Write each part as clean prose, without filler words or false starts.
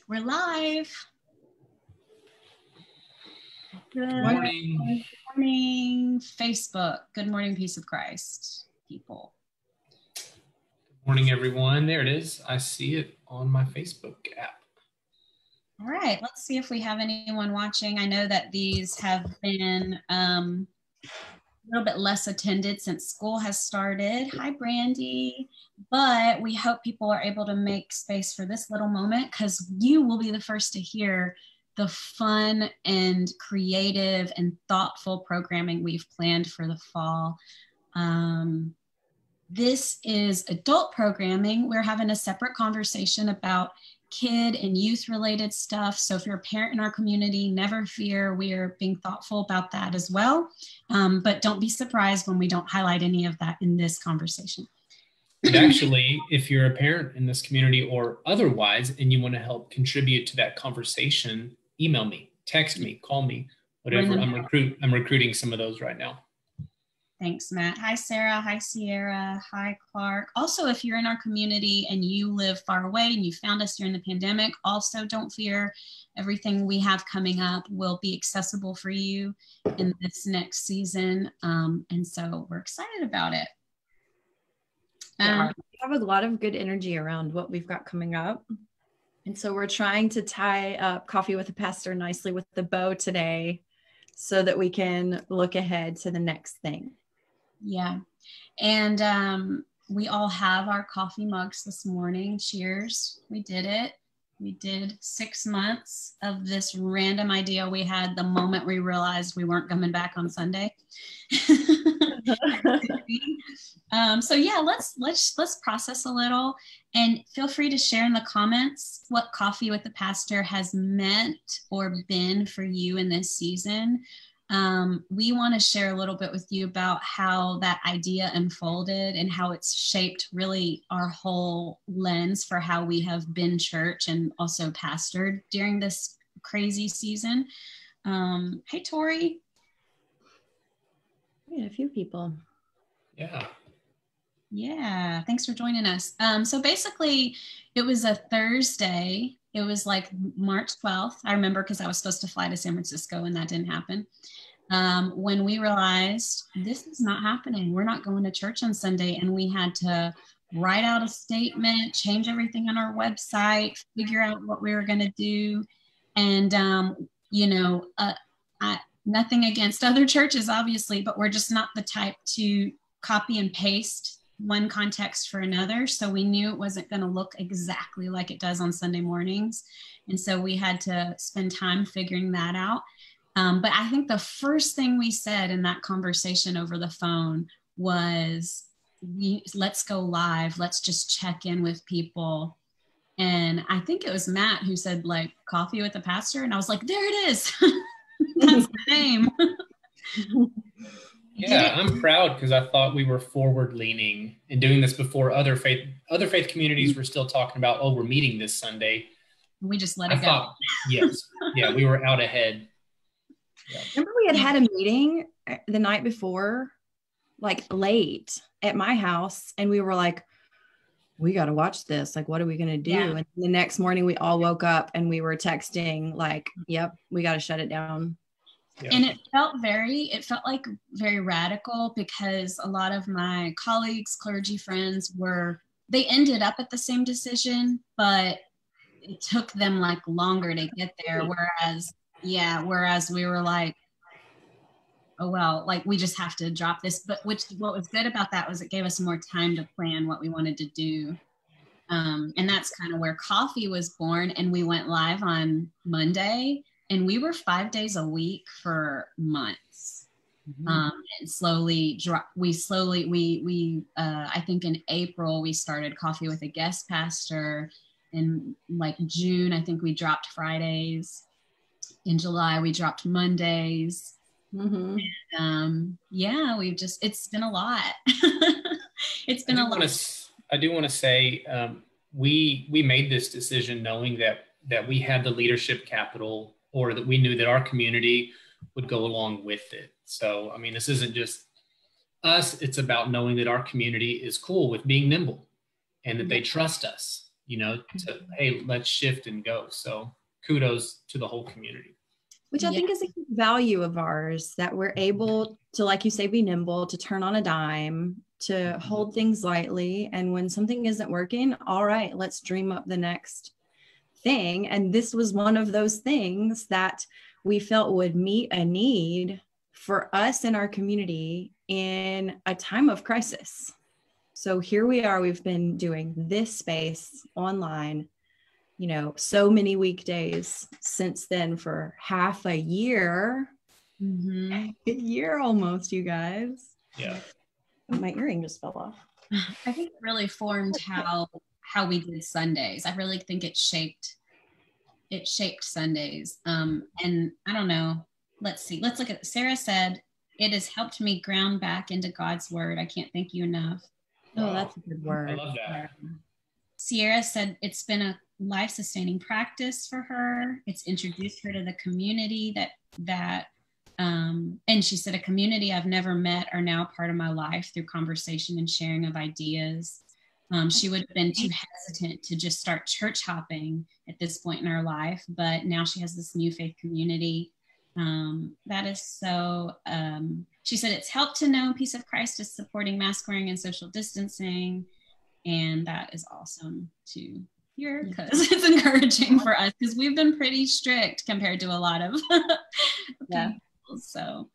We're live. Good Morning. morning, Facebook. Good morning, Peace of Christ, people. Good morning, everyone. There it is. I see it on my Facebook app. All right, let's see if we have anyone watching. I know that these have been a little bit less attended since school has started. Hi, Brandy. But we hope people are able to make space for this little moment because you will be the first to hear the fun and creative and thoughtful programming we've planned for the fall. This is adult programming. We're having a separate conversation about kid and youth related stuff. So if you're a parent in our community, never fear, we're being thoughtful about that as well. But don't be surprised when we don't highlight any of that in this conversation. And actually, if you're a parent in this community or otherwise, and you want to help contribute to that conversation, email me, text me, call me, whatever. I'm recruiting some of those right now. Thanks, Matt. Hi, Sarah. Hi, Sierra. Hi, Clark. Also, if you're in our community and you live far away and you found us during the pandemic, also don't fear. Everything we have coming up will be accessible for you in this next season. And so we're excited about it. We have a lot of good energy around what we've got coming up. And so we're trying to tie up Coffee with a Pastor nicely with the bow today so that we can look ahead to the next thing. Yeah. And we all have our coffee mugs this morning. Cheers. We did it. We did 6 months of this random idea we had the moment we realized we weren't coming back on Sunday. So yeah, let's process a little and feel free to share in the comments what Coffee with the Pastor has meant or been for you in this season. We want to share a little bit with you about how that idea unfolded and how it's shaped really our whole lens for how we have been church and also pastored during this crazy season. Hey, Tori. We had a few people. Yeah, thanks for joining us. So basically, it was a Thursday. It was like March 12th. I remember because I was supposed to fly to San Francisco and that didn't happen. When we realized this is not happening. We're not going to church on Sunday. And we had to write out a statement, change everything on our website, figure out what we were going to do. And, nothing against other churches, obviously, but we're just not the type to copy and paste one context for another. So we knew it wasn't going to look exactly like it does on Sunday mornings. And so we had to spend time figuring that out. But I think the first thing we said in that conversation over the phone was, let's go live. Let's just check in with people. And I think it was Matt who said like Coffee with the Pastor. And I was like, there it is. That's the name. Yeah, I'm proud because I thought we were forward leaning and doing this before other faith communities were still talking about, oh, we're meeting this Sunday. We just let it go. Yes. Yeah, we were out ahead. Yeah. Remember we had a meeting the night before, like late at my house, and we were like, we got to watch this. Like, what are we going to do? Yeah. And the next morning we all woke up and we were texting like, yep, we got to shut it down. Yeah. And it felt like very radical because a lot of my colleagues, clergy friends they ended up at the same decision, but it took them like longer to get there. Whereas we were like, oh, well, like we just have to drop this. But what was good about that was it gave us more time to plan what we wanted to do. And that's kind of where Coffee was born. And we went live on Monday. And we were 5 days a week for months. Mm-hmm. And I think in April, we started Coffee with a Guest Pastor. In like June, I think we dropped Fridays. In July, we dropped Mondays. Mm-hmm. And, it's been a lot. It's been a lot. I do want to say we made this decision knowing that we had the leadership capital, or that we knew that our community would go along with it. So, I mean, this isn't just us. It's about knowing that our community is cool with being nimble and that they trust us. to, hey, let's shift and go. So kudos to the whole community. Which I think is a value of ours, that we're able to, like you say, be nimble, to turn on a dime, to hold things lightly. And when something isn't working, all right, let's dream up the next thing. And this was one of those things that we felt would meet a need for us in our community in a time of crisis. So here we are, we've been doing this space online, so many weekdays since then for half a year. A year almost, you guys. Yeah. My earring just fell off. I think it really formed how we did Sundays. I really think it shaped Sundays. And I don't know. Let's see. Let's look at, Sarah said, it has helped me ground back into God's word. I can't thank you enough. Oh, that's a good word. I love that. Sierra said it's been a life-sustaining practice for her. It's introduced her to the community and she said, a community I've never met are now part of my life through conversation and sharing of ideas. She would have been too hesitant to just start church hopping at this point in her life, but now she has this new faith community. That is so, she said, it's helped to know Peace of Christ is supporting mask wearing and social distancing. And that is awesome to hear, because it's encouraging for us, because we've been pretty strict compared to a lot of people. So,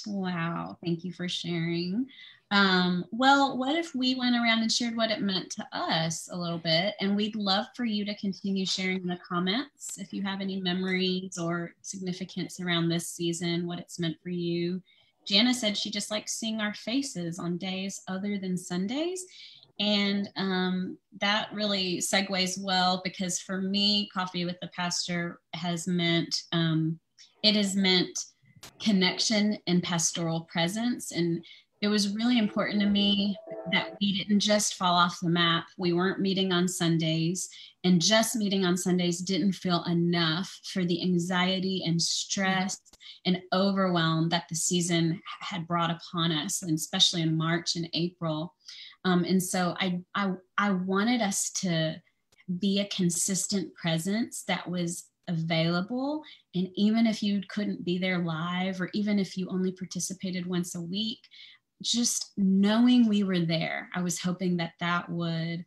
wow, thank you for sharing. Well, what if we went around and shared what it meant to us a little bit? And we'd love for you to continue sharing in the comments if you have any memories or significance around this season, what it's meant for you. Jana said she just likes seeing our faces on days other than Sundays. And that really segues well, because for me, Coffee with the Pastor has meant, it has meant connection and pastoral presence. And it was really important to me that we didn't just fall off the map. We weren't meeting on Sundays, and just meeting on Sundays didn't feel enough for the anxiety and stress and overwhelm that the season had brought upon us, and especially in March and April. And so I wanted us to be a consistent presence that was available. And even if you couldn't be there live, or even if you only participated once a week, just knowing we were there, I was hoping that would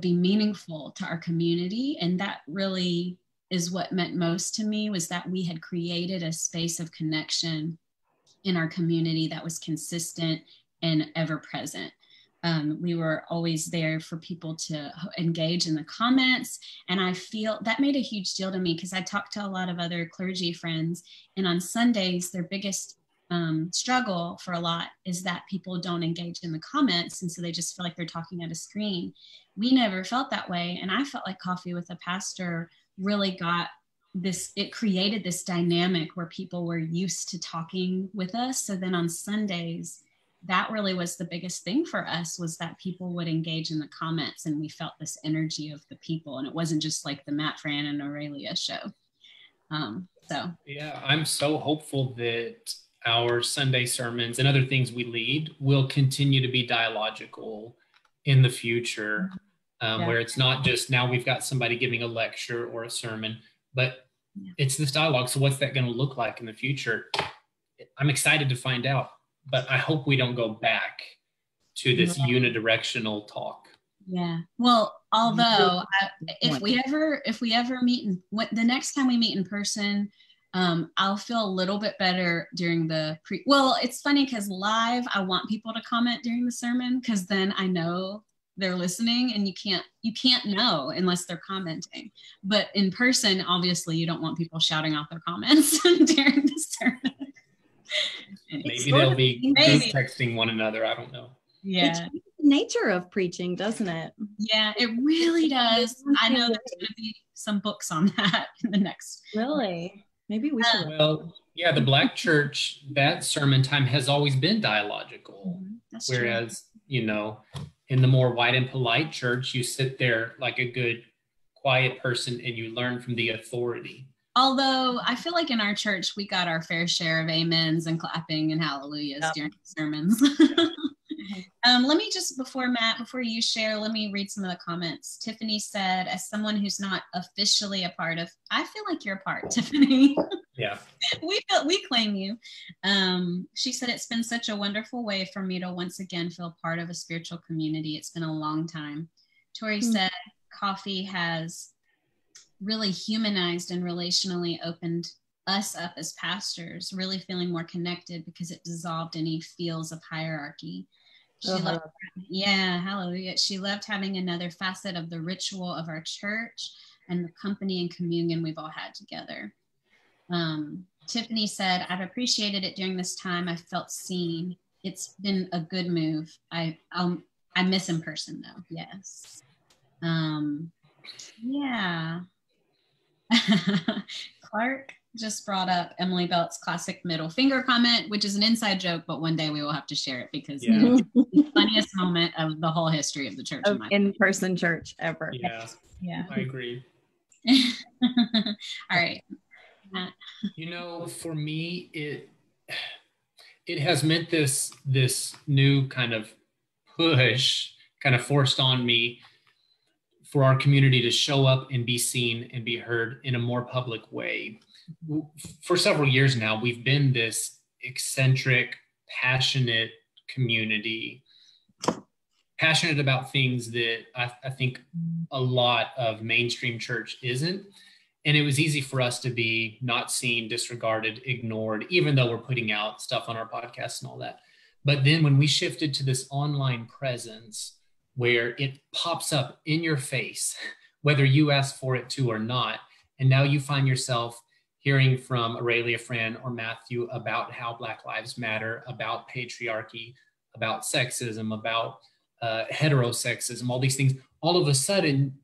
be meaningful to our community. And that really is what meant most to me, was that we had created a space of connection in our community that was consistent and ever present. We were always there for people to engage in the comments. And I feel that made a huge deal to me, because I talked to a lot of other clergy friends, and on Sundays, their biggest struggle for a lot is that people don't engage in the comments. And so they just feel like they're talking at a screen. We never felt that way. And I felt like Coffee with a Pastor really got this, it created this dynamic where people were used to talking with us. So then on Sundays, that really was the biggest thing for us, was that people would engage in the comments, and we felt this energy of the people. And it wasn't just like the Matt, Fran, and Aurelia show. Yeah, I'm so hopeful that our Sunday sermons and other things we lead will continue to be dialogical in the future, where it's not just now we've got somebody giving a lecture or a sermon, but it's this dialogue. So what's that going to look like in the future? I'm excited to find out, but I hope we don't go back to this unidirectional talk. Yeah. Well, although if we ever meet, the next time we meet in person, I'll feel a little bit better during it's funny, because live, I want people to comment during the sermon, because then I know they're listening, and you can't know unless they're commenting. But in person, obviously you don't want people shouting out their comments during the sermon. Maybe they'll be texting one another. I don't know. Yeah. It's the nature of preaching, doesn't it? Yeah, it really does. I know there's going to be some books on that in the next. Really? Maybe we should. Well, yeah, the Black church, that sermon time has always been dialogical. That's whereas, in the more white and polite church, you sit there like a good, quiet person and you learn from the authority. Although I feel like in our church, we got our fair share of amens and clapping and hallelujahs during the sermons. Let me just, before you share, let me read some of the comments. Tiffany said, as someone who's not officially a part of, I feel like you're a part, Tiffany. Yeah. we claim you. She said, it's been such a wonderful way for me to once again feel part of a spiritual community. It's been a long time. Tori said, coffee has really humanized and relationally opened us up as pastors, really feeling more connected because it dissolved any feels of hierarchy. Hallelujah. She loved having another facet of the ritual of our church and the company and communion we've all had together. Tiffany said, I've appreciated it during this time. I felt seen. It's been a good move. I miss in person though. Yes. Yeah. Clark just brought up Emily Belt's classic middle finger comment, which is an inside joke, but one day we will have to share it because it's the funniest moment of the whole history of the church. Of in-person church ever. Yeah. I agree. All right. Matt. You know, for me, it has meant this new kind of push, kind of forced on me for our community to show up and be seen and be heard in a more public way. For several years now, we've been this eccentric, passionate community, passionate about things that I think a lot of mainstream church isn't. And it was easy for us to be not seen, disregarded, ignored, even though we're putting out stuff on our podcast and all that. But then when we shifted to this online presence, where it pops up in your face, whether you ask for it to or not. And now you find yourself hearing from Aurelia Fran or Matthew about how Black Lives Matter, about patriarchy, about sexism, about heterosexism, all these things. All of a sudden,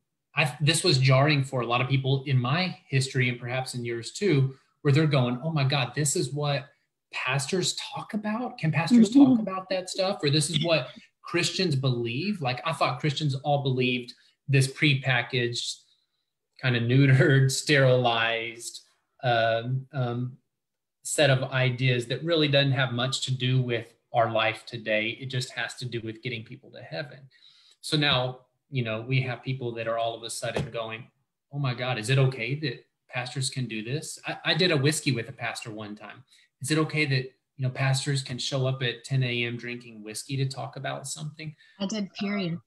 this was jarring for a lot of people in my history and perhaps in yours too, where they're going, oh my God, this is what pastors talk about? Can pastors talk about that stuff? Or this is what Christians believe? Like, I thought Christians all believed this prepackaged, kind of neutered, sterilized set of ideas that really doesn't have much to do with our life today. It just has to do with getting people to heaven. So now, you know, we have people that are all of a sudden going, oh my God, is it okay that pastors can do this? I did a whiskey with a pastor one time. Is it okay that, you know, pastors can show up at 10 a.m. drinking whiskey to talk about something? I did periods.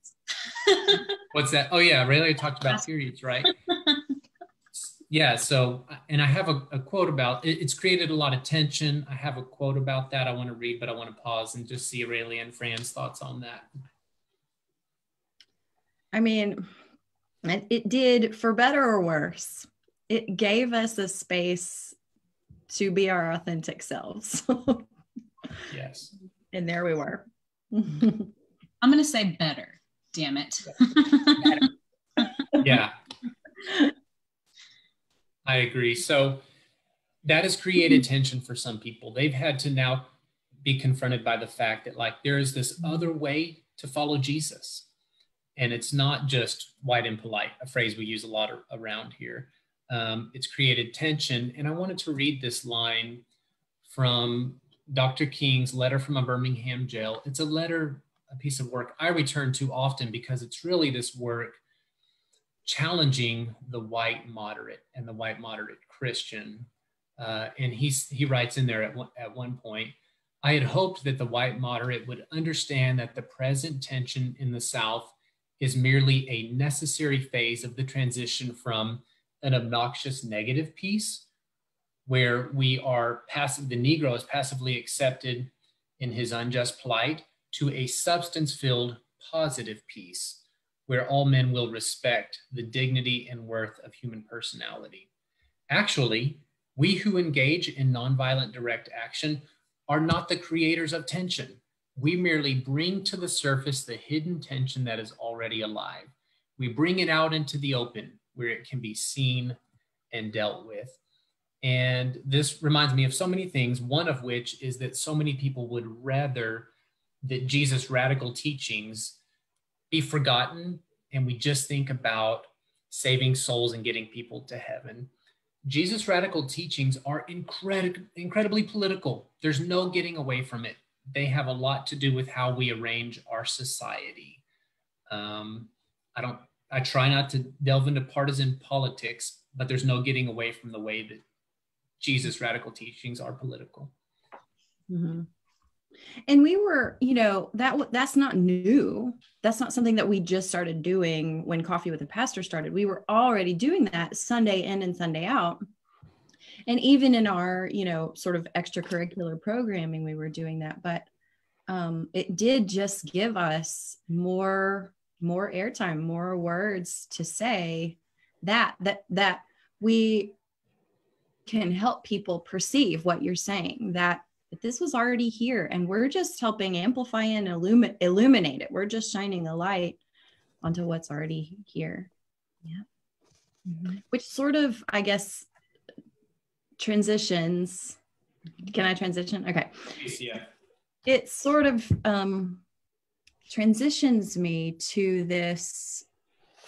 What's that? Oh yeah, Aurelia talked about periods, right? Yeah, so, and I have a quote about, it's created a lot of tension. I have a quote about that I want to read, but I want to pause and just see Aurelia and Fran's thoughts on that. I mean, it did, for better or worse, it gave us a space to be our authentic selves. Yes. And there we were. I'm going to say better, damn it. Yeah. I agree. So that has created tension for some people. They've had to now be confronted by the fact that, like, there is this other way to follow Jesus. And it's not just white and polite, a phrase we use a lot around here. It's created tension. And I wanted to read this line from Dr. King's Letter from a Birmingham Jail. It's a letter, a piece of work I return to often because it's really this work challenging the white moderate and the white moderate Christian. And he writes in there at one point, I had hoped that the white moderate would understand that the present tension in the South is merely a necessary phase of the transition from an obnoxious negative peace, where we are passive, the Negro is passively accepted in his unjust plight, to a substance-filled positive peace, where all men will respect the dignity and worth of human personality. Actually, we who engage in nonviolent direct action are not the creators of tension. We merely bring to the surface the hidden tension that is already alive. We bring it out into the open where it can be seen and dealt with. And this reminds me of so many things, one of which is that so many people would rather that Jesus' radical teachings be forgotten and we just think about saving souls and getting people to heaven. Jesus' radical teachings are incredibly political. There's no getting away from it. they have a lot to do with how we arrange our society. I try not to delve into partisan politics, but there's no getting away from the way that Jesus' radical teachings are political. Mm-hmm. And we were, that's not new. That's not something that we just started doing when Coffee with a Pastor started. We were already doing that Sunday in and Sunday out. And even in our, sort of extracurricular programming, we were doing that. But it did just give us more airtime, more words to say that we can help people perceive what you're saying, that this was already here, and we're just helping amplify and illuminate it. We're just shining a light onto what's already here. Yeah. Mm-hmm. Which sort of, I guess, transitions. Can I transition? Okay. Yeah. It sort of transitions me to this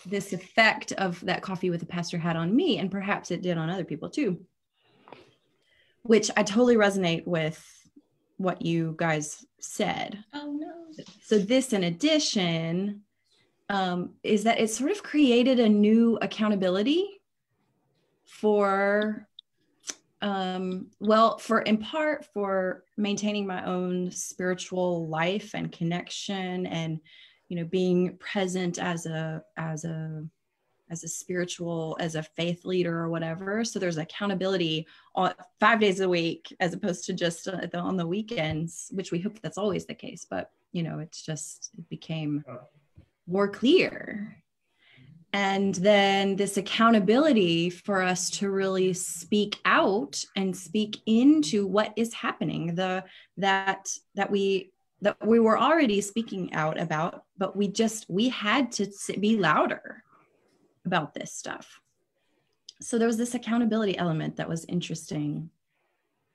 effect of that Coffee with a Pastor had on me, and perhaps it did on other people too, which I totally resonate with what you guys said. Oh no. So this, in addition, is that it sort of created a new accountability for in part for maintaining my own spiritual life and connection, and being present as a spiritual, as a faith leader or whatever. So there's accountability on 5 days a week, as opposed to just on the weekends, which we hope that's always the case. But it became more clear. And then this accountability for us to really speak out and speak into what is happening, that we were already speaking out about, but we had to be louder about this stuff. So there was this accountability element that was interesting,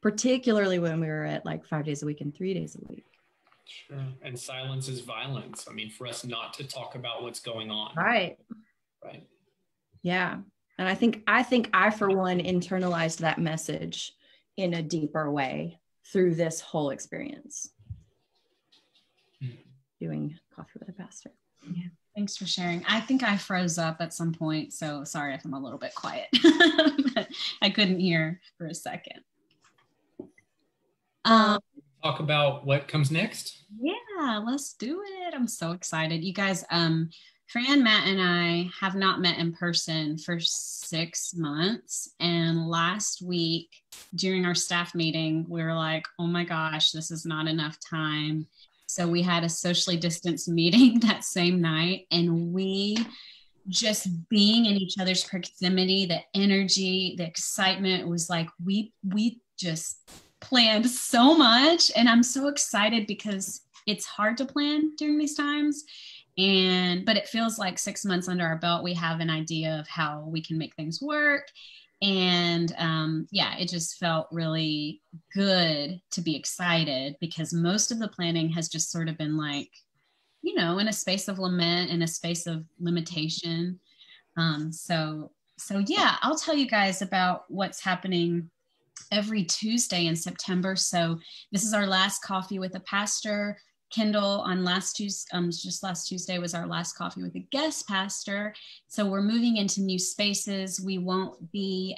particularly when we were at like 5 days a week and 3 days a week. Sure. And silence is violence. I mean, for us not to talk about what's going on. Right. Yeah. And I think I, for one, internalized that message in a deeper way through this whole experience. Doing Coffee with a Pastor. Yeah. Thanks for sharing. I think I froze up at some point, so sorry if I'm a little bit quiet. But I couldn't hear for a second. Talk about what comes next? Yeah, let's do it. I'm so excited. You guys, Fran, Matt, and I have not met in person for 6 months. And last week during our staff meeting, we were like, oh my gosh, this is not enough time. So we had a socially distanced meeting that same night, and we just being in each other's proximity, the energy, the excitement was like, we just planned so much. And I'm so excited because it's hard to plan during these times. But it feels like 6 months under our belt, we have an idea of how we can make things work. And it just felt really good to be excited, because most of the planning has just sort of been like, in a space of lament, in a space of limitation. So I'll tell you guys about what's happening every Tuesday in September. So this is our last Coffee with a Pastor. Kendall on last Tuesday was our last Coffee with a Guest Pastor. So we're moving into new spaces. We won't be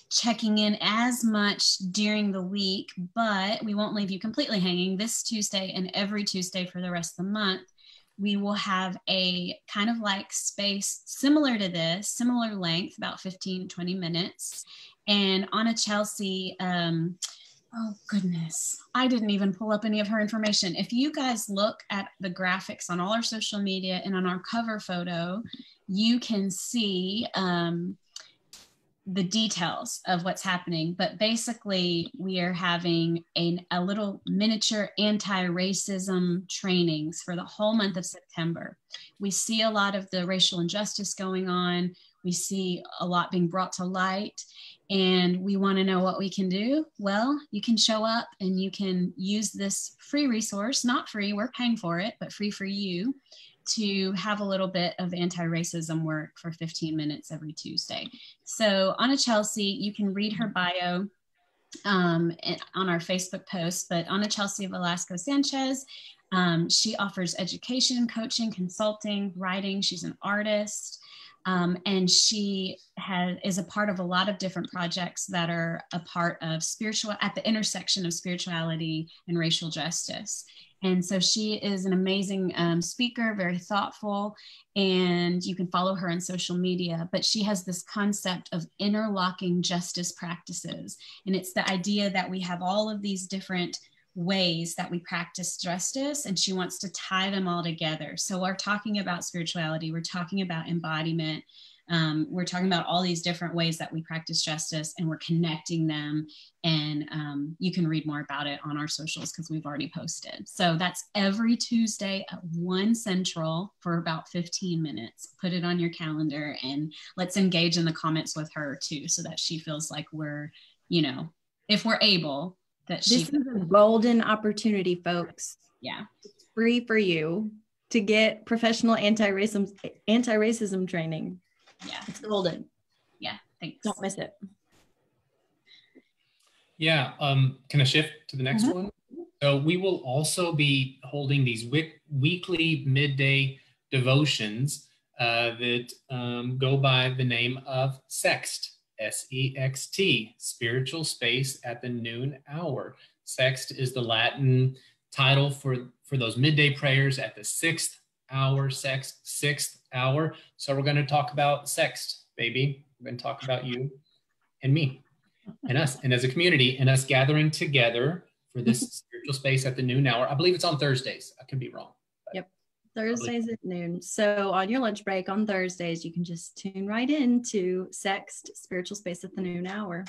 checking in as much during the week, but we won't leave you completely hanging. This Tuesday and every Tuesday for the rest of the month, we will have a kind of like space similar to this, similar length, about 15, 20 minutes. And Anna Chelsea, oh goodness, I didn't even pull up any of her information. If you guys look at the graphics on all our social media and on our cover photo, you can see the details of what's happening. But basically, we are having a little miniature anti-racism trainings for the whole month of September. We see a lot of the racial injustice going on. We see a lot being brought to light. And we want to know what we can do. Well, you can show up and you can use this free resource, not free, we're paying for it, but free for you, to have a little bit of anti-racism work for 15 minutes every Tuesday. So Anna Chelsea, you can read her bio on our Facebook post, but Ana Chelsea Velasco Sanchez, she offers education, coaching, consulting, writing. She's an artist. And she is a part of a lot of different projects that are a part of at the intersection of spirituality and racial justice. And so she is an amazing speaker, very thoughtful, and you can follow her on social media. But she has this concept of interlocking justice practices. And it's the idea that we have all of these different ways that we practice justice, and she wants to tie them all together. So we're talking about spirituality, we're talking about embodiment, we're talking about all these different ways that we practice justice, and we're connecting them. And you can read more about it on our socials because we've already posted. So that's every Tuesday at 1 Central for about 15 minutes. Put it on your calendar, and let's engage in the comments with her too, so that she feels like we're, if we're able, this is a golden opportunity, folks. Yeah. It's free for you to get professional anti-racism training. Yeah. It's golden. Yeah. Thanks. Don't miss it. Yeah. Can I shift to the next one? So we will also be holding these weekly midday devotions that go by the name of Sext. S-E-X-T, spiritual space at the noon hour. Sext is the Latin title for those midday prayers at the 6th hour, sixth hour. So we're going to talk about Sext, baby. We're going to talk about you and me and us, and as a community, and us gathering together for this spiritual space at the noon hour. I believe it's on Thursdays. I could be wrong. Yep. Thursdays at noon. So on your lunch break on Thursdays, you can just tune right in to Sext, spiritual space at the noon hour.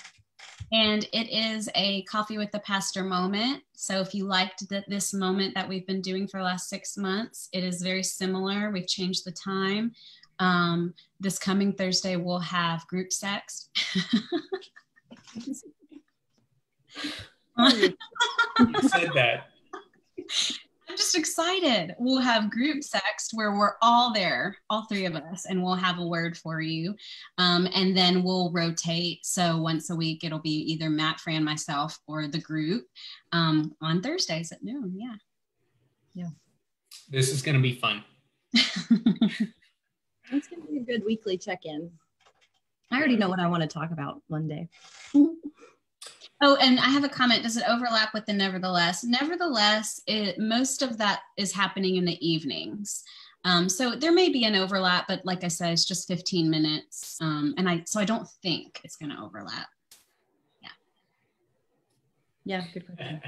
And it is a coffee with the pastor moment. So if you liked this moment that we've been doing for the last 6 months, it is very similar. We've changed the time. This coming Thursday, we'll have group Sext. You said that. I'm just excited. We'll have group Sext where we're all there, all 3 of us, and we'll have a word for you. And then we'll rotate. So once a week, it'll be either Matt, Fran, myself, or the group on Thursdays at noon. Yeah. Yeah. This is going to be fun. It's going to be a good weekly check-in. I already know what I want to talk about one day. Oh, and I have a comment. Does it overlap with the Nevertheless? Nevertheless, most of that is happening in the evenings. So there may be an overlap, but like I said, it's just 15 minutes. So I don't think it's going to overlap. Yeah. Yeah, good question.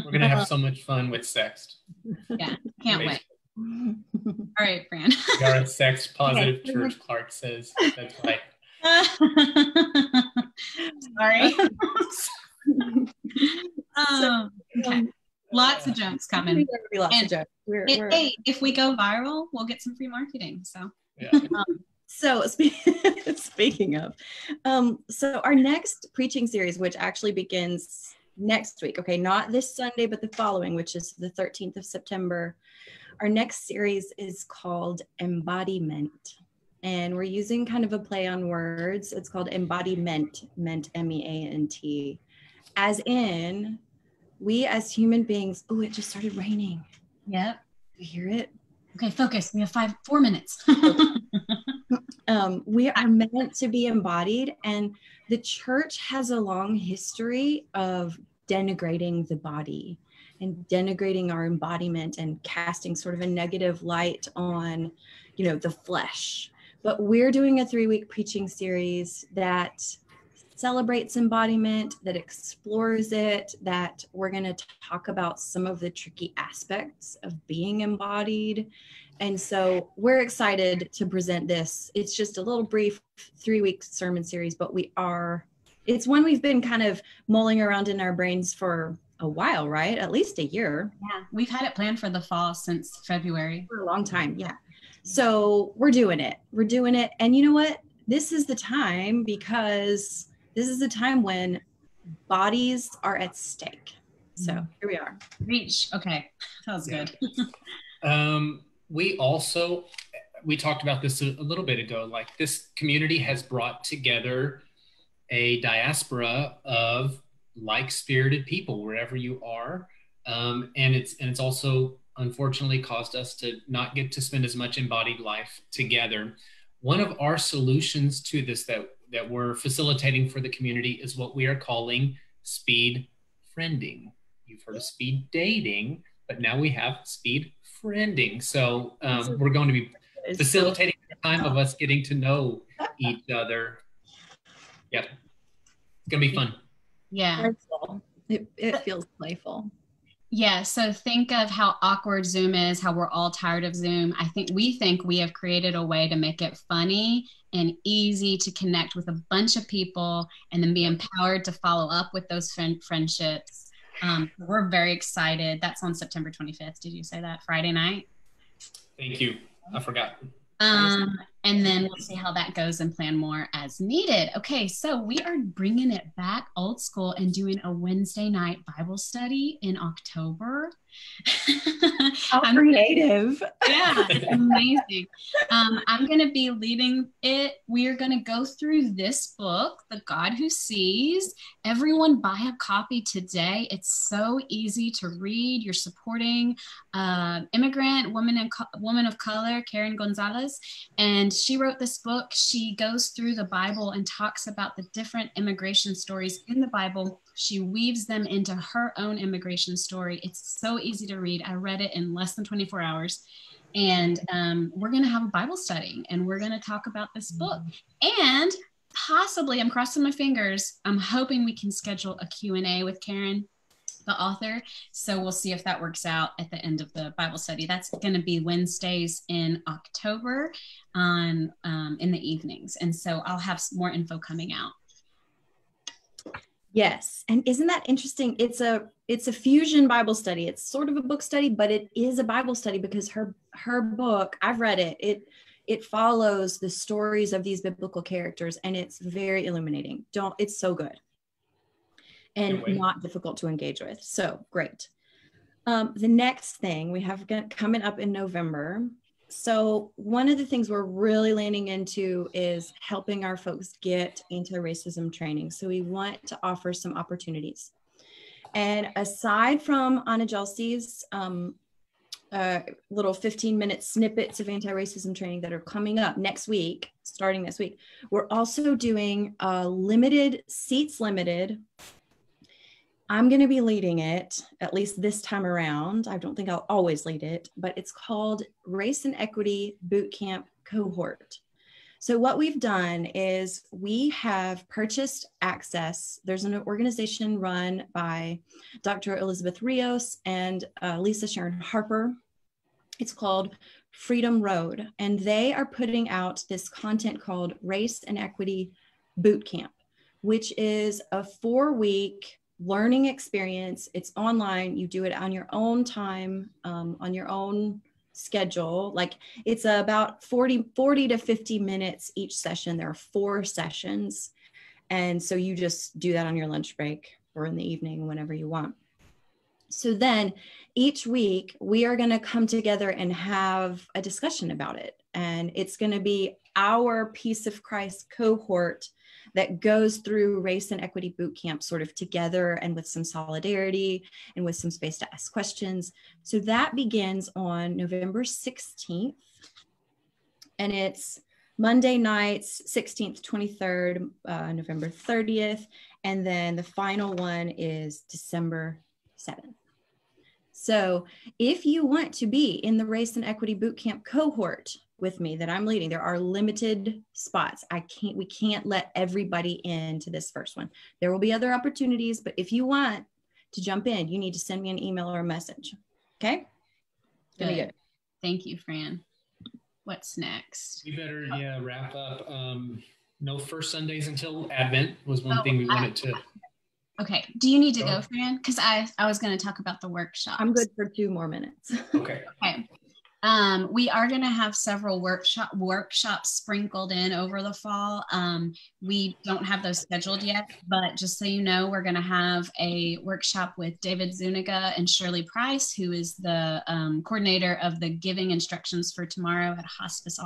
We're going to have so much fun with Sext. Yeah, can't wait. All right, Fran. We are a sex positive church, Clark says. That's right. Sorry. Okay. Lots of jokes coming. Lots of jokes. Hey, if we go viral, we'll get some free marketing. So. Yeah. So speaking of, so our next preaching series, which actually begins next week, okay, not this Sunday, but the following, which is the 13th of September. Our next series is called Embodiment. And we're using kind of a play on words. It's called embodiment, meant M-E-A-N-T. As in, we as human beings, oh, it just started raining. Yep. You hear it? Okay, focus. We have 4 minutes. We are meant to be embodied, and the church has a long history of denigrating the body and denigrating our embodiment and casting sort of a negative light on, the flesh. But we're doing a 3-week preaching series that celebrates embodiment, that explores it, that we're going to talk about some of the tricky aspects of being embodied. And so we're excited to present this. It's just a little brief 3-week sermon series, but it's one we've been kind of mulling around in our brains for a while, right? At least a year. Yeah, we've had it planned for the fall since February. For a long time, yeah. So we're doing it. And you know what? This is the time, because this is the time when bodies are at stake. So here we are. Reach. Okay. That was good. We talked about this a little bit ago, like this community has brought together a diaspora of like-spirited people wherever you are. And it's also unfortunately caused us to not get to spend as much embodied life together. One of our solutions to this that we're facilitating for the community is what we are calling speed friending. You've heard of speed dating, but now we have speed friending. So we're going to be facilitating the time of us getting to know each other. Yep. It's going to be fun. Yeah. It feels playful. Yeah, so think of how awkward Zoom is, how we're all tired of Zoom. We think we have created a way to make it funny and easy to connect with a bunch of people and then be empowered to follow up with those friendships. We're very excited. That's on September 25th. Did you say that? Friday night? Thank you. I forgot. And then we'll see how that goes and plan more as needed. Okay, so we are bringing it back old school and doing a Wednesday night Bible study in October. How creative. Yeah, it's amazing. I'm going to be leading it. We are going to go through this book, The God Who Sees. Everyone buy a copy today. It's so easy to read. You're supporting immigrant woman of color, Karen Gonzalez, and she wrote this book. She goes through the Bible and talks about the different immigration stories in the Bible. She weaves them into her own immigration story. It's so easy to read. I read it in less than 24 hours. And we're going to have a Bible study and we're going to talk about this book. And possibly, I'm crossing my fingers, I'm hoping we can schedule a Q&A with Karen, the author. So we'll see if that works out at the end of the Bible study. That's going to be Wednesdays in October in the evenings. And so I'll have more info coming out. Yes. And isn't that interesting? It's a fusion Bible study. It's sort of a book study, but it is a Bible study because her book, I've read it. It follows the stories of these biblical characters and it's very illuminating. It's so good and not difficult to engage with. So great. The next thing we have coming up in November. So one of the things we're really leaning into is helping our folks get anti-racism training. So we want to offer some opportunities. And aside from Anna Jalsi's little 15-minute snippets of anti-racism training that are coming up starting next week, we're also doing seats limited. I'm going to be leading it, at least this time around. I don't think I'll always lead it, but it's called Race and Equity Bootcamp Cohort. So what we've done is we have purchased access. There's an organization run by Dr. Elizabeth Rios and Lisa Sharon Harper. It's called Freedom Road, and they are putting out this content called Race and Equity Bootcamp, which is a 4-week learning experience. It's online. You do it on your own time, on your own schedule. Like it's about 40 to 50 minutes each session. There are 4 sessions. And so you just do that on your lunch break or in the evening, whenever you want. So then each week we are going to come together and have a discussion about it. And it's going to be our Piece of Christ cohort that goes through Race and Equity Bootcamp sort of together and with some solidarity and with some space to ask questions. So that begins on November 16th. And it's Monday nights, 16th, 23rd, November 30th. And then the final one is December 7th. So if you want to be in the Race and Equity Bootcamp cohort with me that I'm leading, there are limited spots. We can't let everybody into this first one. There will be other opportunities, but if you want to jump in, you need to send me an email or a message. Okay? Good. Thank you, Fran. What's next? We better, wrap up. No first Sundays until Advent was one thing we wanted to. Okay. Do you need to go, Fran? Because I was going to talk about the workshop. I'm good for 2 more minutes. Okay. Okay. We are going to have several workshops sprinkled in over the fall. We don't have those scheduled yet, but just so you know, we're going to have a workshop with David Zuniga and Shirley Price, who is the coordinator of the Giving Instructions for Tomorrow at Hospice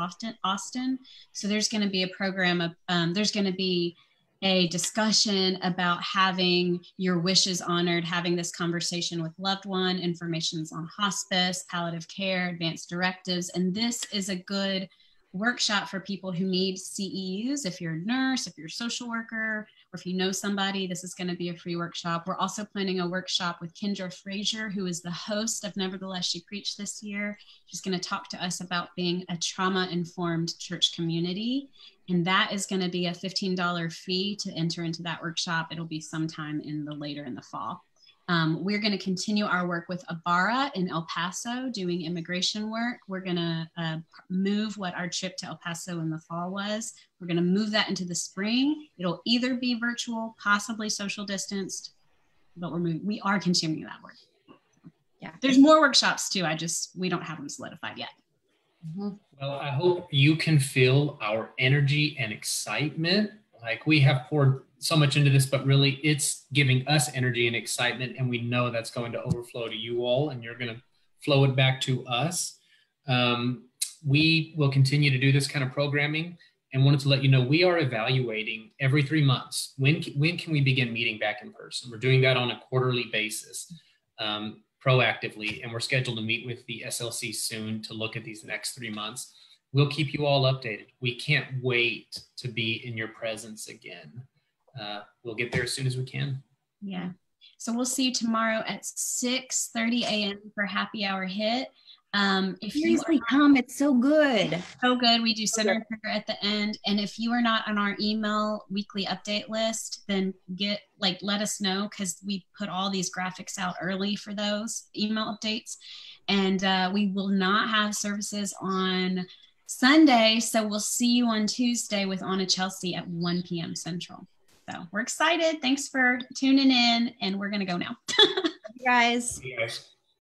Austin. So there's going to be a program of, there's going to be a discussion about having your wishes honored, having this conversation with loved one, informations on hospice, palliative care, advanced directives. And this is a good workshop for people who need CEUs. If you're a nurse, if you're a social worker, or if you know somebody, this is going to be a free workshop. We're also planning a workshop with Kendra Frazier, who is the host of Nevertheless She Preached this year. She's going to talk to us about being a trauma-informed church community. And that is going to be a $15 fee to enter into that workshop. It'll be sometime later in the fall. We're going to continue our work with Abara in El Paso doing immigration work. We're going to move what our trip to El Paso in the fall was. We're going to move that into the spring. It'll either be virtual, possibly social distanced, but we are continuing that work. Yeah, there's more workshops too. We don't have them solidified yet. Mm-hmm. Well, I hope you can feel our energy and excitement. Like, we have poured so much into this, but really it's giving us energy and excitement, and we know that's going to overflow to you all, and you're going to flow it back to us. We will continue to do this kind of programming, and wanted to let you know we are evaluating every 3 months. When can we begin meeting back in person? We're doing that on a quarterly basis, proactively, and we're scheduled to meet with the SLC soon to look at these next 3 months. We'll keep you all updated. We can't wait to be in your presence again. We'll get there as soon as we can. Yeah. So we'll see you tomorrow at 6:30 a.m. for Happy Hour Hit. If Seriously, come, it's so good. So good. We do center prayer at the end. And if you are not on our email weekly update list, then let us know, because we put all these graphics out early for those email updates. And we will not have services on Sunday. So we'll see you on Tuesday with Anna Chelsea at 1 p.m. Central. So we're excited. Thanks for tuning in, and we're going to go now. Guys. See you guys.